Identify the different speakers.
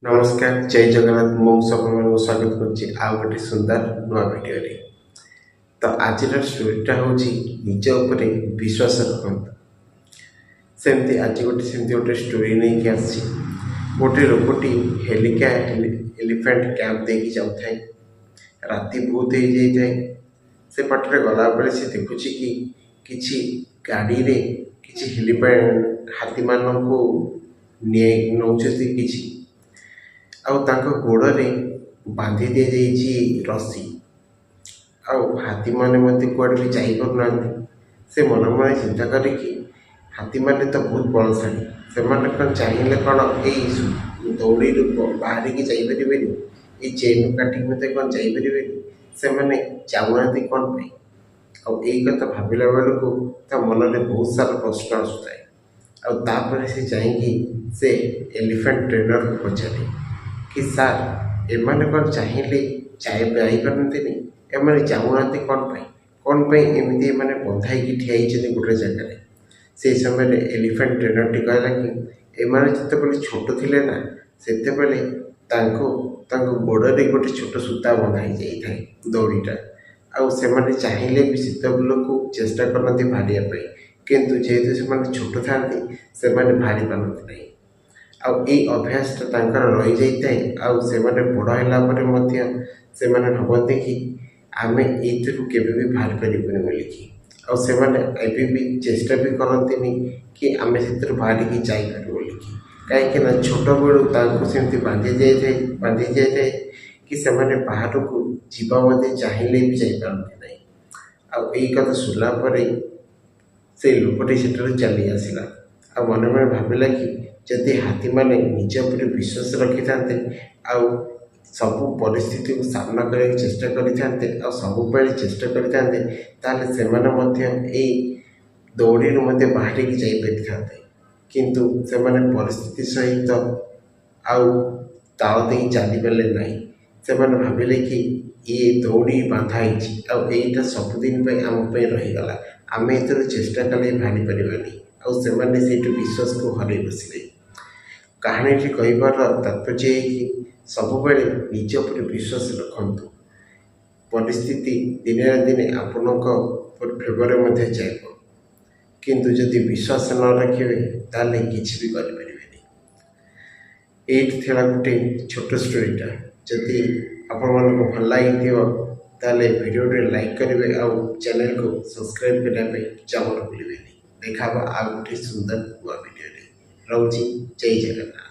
Speaker 1: नमस्कार जय जगन्नाथ मु सबको स्वागत करुच्ची आउ गोटे सुंदर नुआ भिडियो तो आज स्टोरीटा हूँ निज उपर विश्वास रखते सेमती आज गोटे स्टोरी नहीं कि आसी गोटे लोकटी हेलिका एलिफेंट कैंप देकी जाऊे राति बहुत हो जाए से पटरे गला बेले से देखुची कि किछि गाड़ी रे किछि हेलिपैड हाथी मानू नौचती किछि आउ तांको गोड़े बांधी दी जाइए रस्सी आउ हाथी मैंने मत कौड़े भी जापना से मन मन चिंता करी हाथी मैंने तो बहुत बलशाली से कौन चाहिए कौन यही दौड़ी बाहर की जापरें ये चेन काटिक मत कौन जापरें से मैंने जाऊना कौन पाई आई कथा भाविला बेलू ता मन में बहुत सारा प्रश्न आसुए आउे से जा एलिफेंट ट्रेनर को पचारे कि सार एमाने कौन चाहिए जापरती एम जाऊना कौन एमती मैंने बंधाई ठिया गोटे जगह से समय एलिफेंट ट्रेनर टी कहला कि एमाने जिते छोट थे ना से गोड़े गोटे छोट सूता बंधाई जाए दौड़ीटा आउ से चाहिए भी शीतल को चेष्टा करते भारिया किंतु जेहेतु से छोट था से भारी पारती नहीं आई अभ्यासटा रही जाए से बड़ है से भावती कि आम ये भी बाहर पारूँ बोलिकी आए भी चेष्टा भी करती कि आम से बाहर की जापर बोलिकी कहीं छोट बेलू सेमती बांधी जाए कि से बाहर को जावा चाहिए भी जापारती ना आई कथा शुणला से लोकटी से चली आसला आ मन मन भाविला कि जदि हाथी मैंने निज उपर विश्वास रखी था सब परिस्थिति को सामना करने चेष्टा करते सब चेष्टा करते दौड़ी बाहर की जापरि किंतु से परिस्थिति सहित आउ ताल दे चली पारे ना से भाविले कि ये दौड़ी बांधाई आईटा सबुदिन आम रहीगला आम ए चेष्टा कले भारी पारानी से विश्वास को हर बसले कहानी कहबार तात्पर्य है कि सब निज उपर विश्वास रखु परिस्थिति दिने ना दिने आपण फेवर में जाए किंतु जदि विश्वास न रखिए ताले किसी भी करें ये गोटे छोट स्टोरीटा जदि आपण मन भल लगी ताले वीडियो लाइक करेंगे आउ चैनल को सब्सक्राइब करने जमा भूलें देखा आ गोटे सुंदर नुआ वीडियो रोची जय जगन्नाथ।